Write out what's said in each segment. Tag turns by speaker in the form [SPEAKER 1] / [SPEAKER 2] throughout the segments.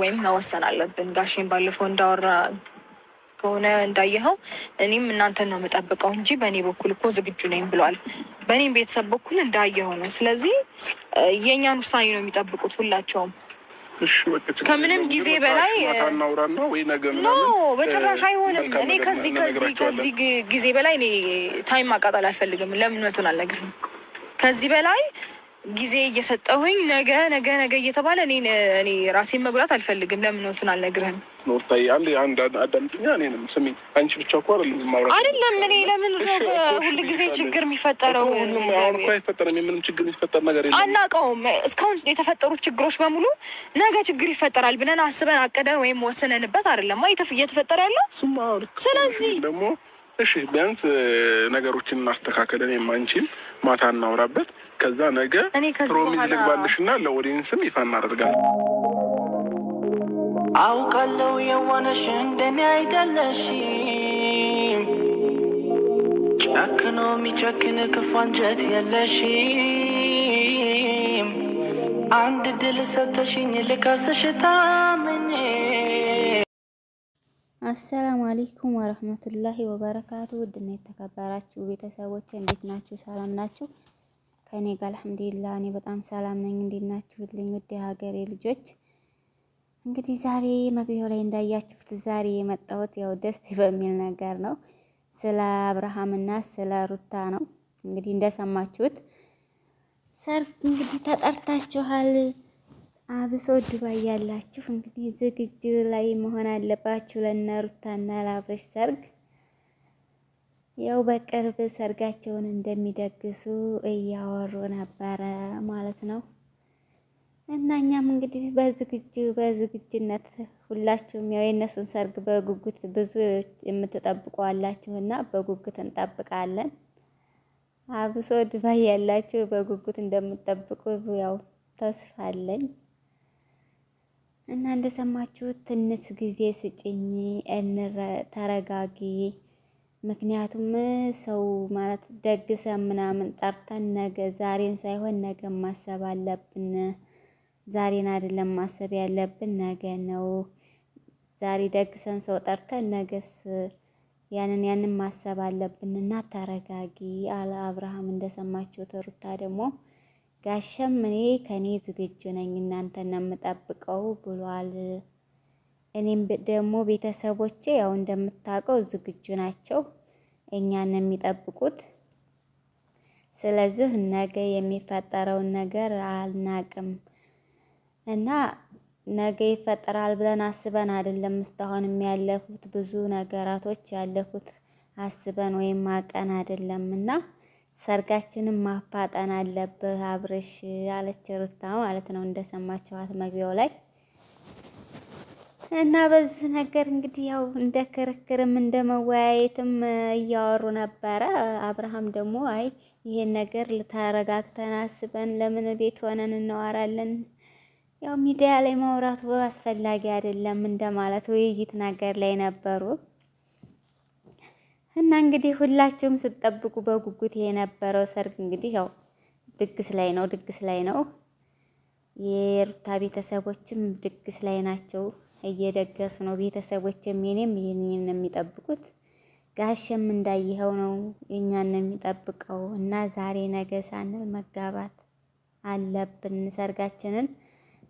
[SPEAKER 1] ወይም መወሰን አለብን። ጋሼን ባለፈው እንዳወራ ከሆነ እንዳየኸው እኔም እናንተን ነው የምጠብቀው እንጂ በእኔ በኩል እኮ ዝግጁ ነኝ ብሏል። በእኔም ቤተሰብ በኩል እንዳየኸው ነው። ስለዚህ የእኛን ውሳኔ ነው የሚጠብቁት ሁላቸውም። ከምንም ጊዜ በላይ ኖ በጭራሽ አይሆንም። እኔ ከዚህ ጊዜ በላይ እኔ ታይም ማቃጠል አልፈልግም። ለምነቱን አልነግርህም። ከዚህ በላይ ጊዜ እየሰጠሁኝ ነገ እየተባለ እኔ ራሴን መጉዳት አልፈልግም። ለምነቱን አልነግርህም።
[SPEAKER 2] ኖርታይ አንድ አዳምጥኛ። እኔንም ስሚ። አንቺ ብቻ እኮ
[SPEAKER 1] አይደለም እኔ ለምን ሁሉ ጊዜ ችግር የሚፈጠረው?
[SPEAKER 2] አይፈጠርም። የምንም ችግር የሚፈጠር ነገር የለም።
[SPEAKER 1] አናውቀውም። እስካሁን የተፈጠሩት ችግሮች በሙሉ ነገ ችግር ይፈጠራል ብለን አስበን አቀደን ወይም ወስነንበት አይደለም እየተፈጠረ ያለው። ስለዚህ
[SPEAKER 2] ደግሞ እሺ ቢያንስ ነገሮችን እናስተካከለን። የማንቺን ማታ እናውራበት። ከዛ ነገ ፕሮሚዝ ልግባልሽና ለኦዲየንስም ይፋ እናደርጋለን።
[SPEAKER 3] አውቃለሁ የዋነሽ እንደኔ አይደለሽም። ጨክኖ የሚጨክን ክፉ አንጀት የለሽም። አንድ ድል ሰተሽኝ ልከስሽ ታምኜ።
[SPEAKER 4] አሰላሙ አለይኩም ወረህመቱላሂ ወበረካቱ። ውድና የተከበራችሁ ቤተሰቦች እንዴት ናችሁ? ሰላም ናችሁ? ከኔ ጋር አልሐምዱሊላህ እኔ በጣም ሰላም ነኝ። እንዴት ናችሁልኝ? ውድ የሀገሬ ልጆች እንግዲህ ዛሬ መግቢያው ላይ እንዳያችሁት ዛሬ የመጣሁት ያው ደስ በሚል ነገር ነው። ስለ አብርሃምና ስለ ሩታ ነው። እንግዲህ እንደሰማችሁት ሰርግ እንግዲህ ተጠርታችኋል። አብሶ ዱባይ ያላችሁ እንግዲህ ዝግጅት ላይ መሆን አለባችሁ ለነ ሩታና ለአብርሽ ሰርግ። ያው በቅርብ ሰርጋቸውን እንደሚደግሱ እያወሩ ነበረ ማለት ነው። እና እኛም እንግዲህ በዝግጅነት ሁላችሁም ያው የእነሱን ሰርግ በጉጉት ብዙ የምትጠብቁ አላችሁና በጉጉት እንጠብቃለን። አብሶ ዱባይ ያላችሁ በጉጉት እንደምትጠብቁ ያው ተስፋ አለኝ። እና እንደሰማችሁት ትንሽ ጊዜ ስጭኝ፣ ተረጋጊ። ምክንያቱም ሰው ማለት ደግሰን ምናምን ጠርተን ነገ ዛሬን ሳይሆን ነገ ማሰብ አለብን። ዛሬን አይደለም ማሰብ ያለብን ነገ ነው። ዛሬ ደግሰን ሰው ጠርተን ነገስ ያንን ማሰብ አለብን እና ተረጋጊ አለ አብርሃም። እንደሰማችሁት ሩታ ደግሞ ጋሸም እኔ ከኔ ዝግጁ ነኝ እናንተን ነው የምጠብቀው ብሏል። እኔም ደግሞ ቤተሰቦቼ ያው እንደምታውቀው ዝግጁ ናቸው፣ እኛን ነው የሚጠብቁት። ስለዚህ ነገ የሚፈጠረውን ነገር አልናቅም እና ነገ ይፈጠራል ብለን አስበን አይደለም እስካሁን የሚያለፉት ብዙ ነገራቶች ያለፉት አስበን ወይም አቀን አይደለምና ሰርጋችንን ማፋጠን አለብህ አብርሽ አለች ሩታ ማለት ነው እንደሰማችኋት መግቢያው ላይ። እና በዚህ ነገር እንግዲህ ያው እንደ ክርክርም እንደ መወያየትም እያወሩ ነበረ። አብርሃም ደግሞ አይ ይሄን ነገር ተረጋግተን አስበን ለምን ቤት ሆነን እናወራለን፣ ያው ሚዲያ ላይ ማውራቱ አስፈላጊ አይደለም እንደማለት ውይይት ነገር ላይ ነበሩ። እና እንግዲህ ሁላችሁም ስትጠብቁ በጉጉት የነበረው ሰርግ እንግዲህ ያው ድግስ ላይ ነው። የሩታ ቤተሰቦችም ድግስ ላይ ናቸው፣ እየደገሱ ነው። ቤተሰቦችም የኔም ይሄንን ነው የሚጠብቁት። ጋሸም እንዳይኸው ነው እኛን ነው የሚጠብቀው። እና ዛሬ ነገ ሳንል መጋባት አለብን፣ ሰርጋችንን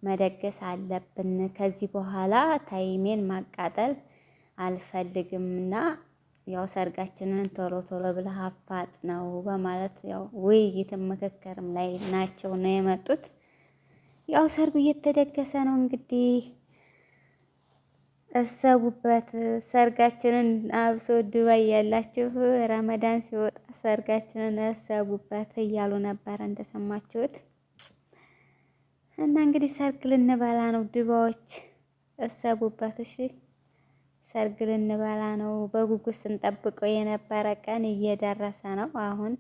[SPEAKER 4] መደገስ አለብን። ከዚህ በኋላ ታይሜን ማቃጠል አልፈልግምና ያው ሰርጋችንን ቶሎ ብለህ አፋጥ ነው በማለት ያው ውይይትም ምክክርም ላይ ናቸው ነው የመጡት። ያው ሰርጉ እየተደገሰ ነው እንግዲህ እሰቡበት። ሰርጋችንን አብሶ ዱባይ ያላችሁ ረመዳን ሲወጣ ሰርጋችንን እሰቡበት እያሉ ነበረ እንደሰማችሁት። እና እንግዲህ ሰርግ ልንበላ ነው ዱባዮች፣ እሰቡበት እሺ። ሰርግ ልንበላ ነው። በጉጉት ስንጠብቀው የነበረ ቀን እየደረሰ ነው። አሁን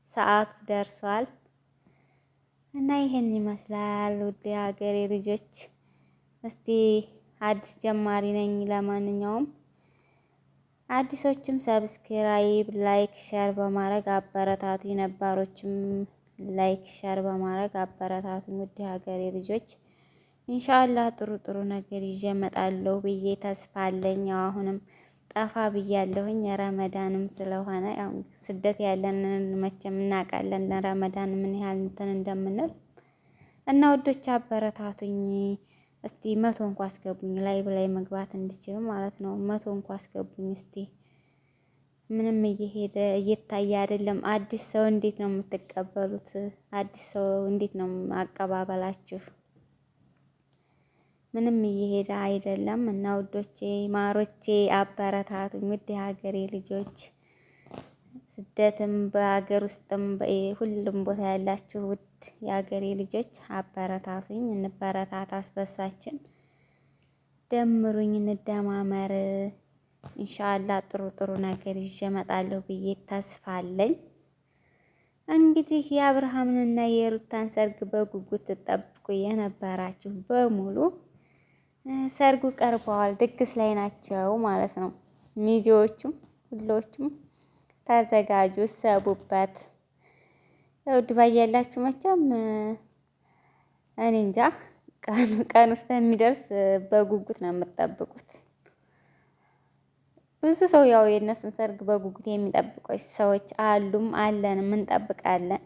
[SPEAKER 4] ሰዓቱ ደርሷል እና ይሄን ይመስላል። ውድ የሀገሬ ልጆች እስቲ አዲስ ጀማሪ ነኝ። ለማንኛውም አዲሶችም ሰብስክራይብ፣ ላይክ፣ ሼር በማድረግ አበረታቱ። ነባሮችም ላይክ ሼር በማድረግ አበረታቱ። ውድ የሀገሬ ልጆች ኢንሻአላህ ጥሩ ጥሩ ነገር ይዤ እመጣለሁ ብዬ ተስፋ አለኝ። አሁንም ጠፋ ብያለሁኝ ረመዳንም ስለሆነ ያው ስደት ያለን መቼም እናውቃለን ረመዳን ምን ያህል እንትን እንደምንል እና ወዶች አበረታቱኝ። እስቲ 100 እንኳን አስገቡኝ ላይ መግባት እንድችል ማለት ነው። 100 እንኳን አስገቡኝ እስቲ። ምንም እየታየ አይደለም። አዲስ ሰው እንዴት ነው የምትቀበሉት? አዲስ ሰው እንዴት ነው አቀባበላችሁ? ምንም እየሄደ አይደለም እና ውዶቼ ማሮቼ አበረታቱኝ። ውድ የሀገሬ ልጆች ስደትም በሀገር ውስጥም ሁሉም ቦታ ያላችሁ ውድ የሀገሬ ልጆች አበረታቱኝ። እንበረታታ፣ አስበሳችን ደምሩኝ፣ እንደማመር። ኢንሻአላህ ጥሩ ጥሩ ነገር ይዤ እመጣለሁ ብዬ ተስፋ አለኝ። እንግዲህ የአብርሃምንና የሩታን ሰርግ በጉጉት ተጠብቁ የነበራችሁ በሙሉ ሰርጉ ቀርበዋል፣ ድግስ ላይ ናቸው ማለት ነው። ሚዜዎቹም ሁሎቹም ተዘጋጁ፣ ሰቡበት። ያው ዱባይ ያላችሁ መቼም እኔ እንጃ ቀን ውስጥ የሚደርስ በጉጉት ነው የምትጠብቁት። ብዙ ሰው ያው የእነሱን ሰርግ በጉጉት የሚጠብቁት ሰዎች አሉም አለንም እንጠብቃለን።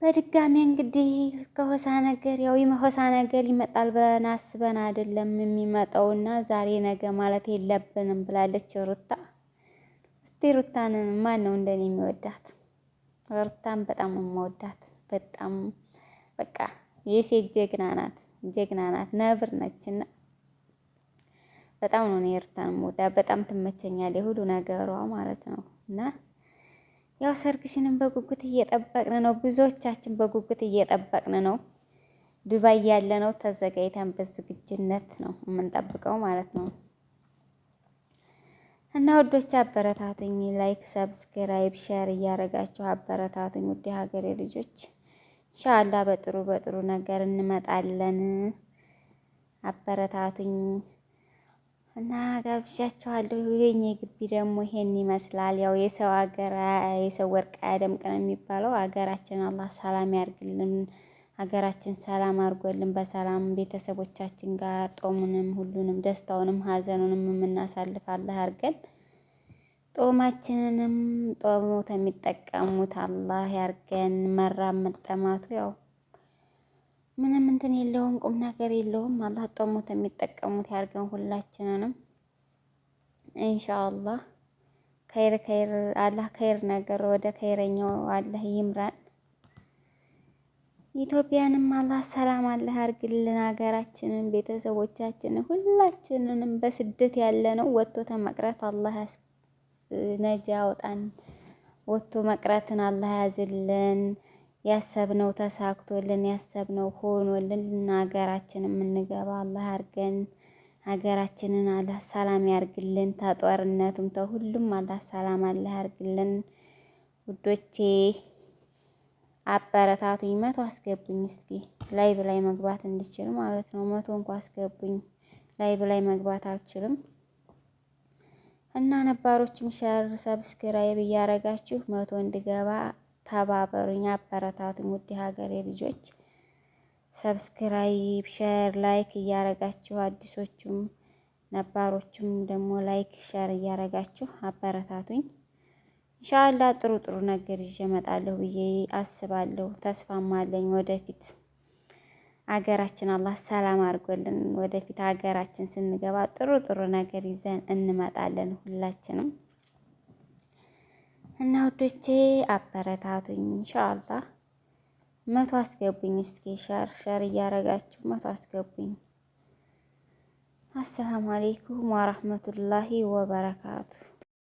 [SPEAKER 4] በድጋሚ እንግዲህ ከሆሳ ነገር ያው የሆሳ ነገር ይመጣል ብለን አስበን አይደለም የሚመጣውና ዛሬ ነገ ማለት የለብንም ብላለች ሩታ። እስቲ ሩታን ማን ነው እንደኔ የሚወዳት? ሩታን በጣም የምወዳት በጣም በቃ የሴት ጀግና ናት፣ ነብር ነችና በጣም ነው ሩታን የምወዳት። በጣም ትመቸኛለች ሁሉ ነገሯ ማለት ነው እና ያው ሰርግሽንም በጉጉት እየጠበቅን ነው። ብዙዎቻችን በጉጉት እየጠበቅን ነው። ዱባይ ያለ ነው ተዘጋጅተን በዝግጅነት ነው የምንጠብቀው ማለት ነው። እና ወዶች አበረታቱኝ። ላይክ፣ ሰብስክራይብ፣ ሼር እያደረጋችሁ አበረታቱኝ። ውድ ሀገሬ ልጆች ኢንሻአላህ በጥሩ ነገር እንመጣለን። አበረታቱኝ እና ጋብዣችኋለሁ። የኛ ግቢ ደግሞ ይሄን ይመስላል። ያው የሰው ሀገር የሰው ወርቅ አያደምቅ ነው የሚባለው። ሀገራችን አላህ ሰላም ያርግልን። ሀገራችን ሰላም አድርጎልን በሰላም ቤተሰቦቻችን ጋር ጦሙንም ሁሉንም ደስታውንም ሀዘኑንም የምናሳልፍ አላህ ያርገን። ጦማችንንም ጦሞት የሚጠቀሙት አላህ ያርገን። መራብ መጠማቱ ያው ምንም እንትን የለውም፣ ቁም ነገር የለውም። አላህ ጦሞት የሚጠቀሙት ያርገን ሁላችንንም ኢንሻአላህ። ከይር አላህ ከይር ነገር ወደ ከይረኛው አላህ ይምራን። ኢትዮጵያንም አላህ ሰላም አላህ ያርግልን። ሀገራችንን፣ ቤተሰቦቻችንን፣ ሁላችንንም በስደት ያለ ነው ወጥቶ ተመቅረት አላህ ነጃ ያውጣን። ወጥቶ መቅረትን አላህ ያዝልን። ያሰብነው ተሳክቶልን ያሰብነው ሆኖልን ሀገራችን የምንገባ አላህ ያርገን። ሀገራችንን አላህ ሰላም ያርግልን። ተጦርነቱም ተሁሉም አላህ ሰላም አላህ ያርግልን። ውዶቼ አበረታቱኝ። 100 አስገቡኝ እስኪ ላይቭ ላይ መግባት እንድችል ማለት ነው። 100 እንኳን አስገቡኝ። ላይቭ ላይ መግባት አልችልም እና ነባሮችም ሼር ሰብስክራይብ እያረጋችሁ 100 እንድገባ ተባበሩኝ፣ አበረታቱኝ። ውድ ሀገሬ ልጆች ሰብስክራይብ፣ ሼር፣ ላይክ እያረጋችሁ አዲሶቹም ነባሮቹም ደግሞ ላይክ ሼር እያረጋችሁ አበረታቱኝ። ኢንሻአላህ ጥሩ ነገር ይዤ እመጣለሁ ብዬ አስባለሁ። ተስፋም አለኝ። ወደፊት ሀገራችን አላህ ሰላም አድርጎልን ወደፊት ሀገራችን ስንገባ ጥሩ ነገር ይዘን እንመጣለን ሁላችንም እና ውዶቼ አበረታቱኝ። ኢንሻአላህ 100 አስገቡኝ እስኪ ሸር እያረጋችሁ 100 አስገቡኝ። አሰላሙ አለይኩም ወራህመቱላሂ ወበረካቱ።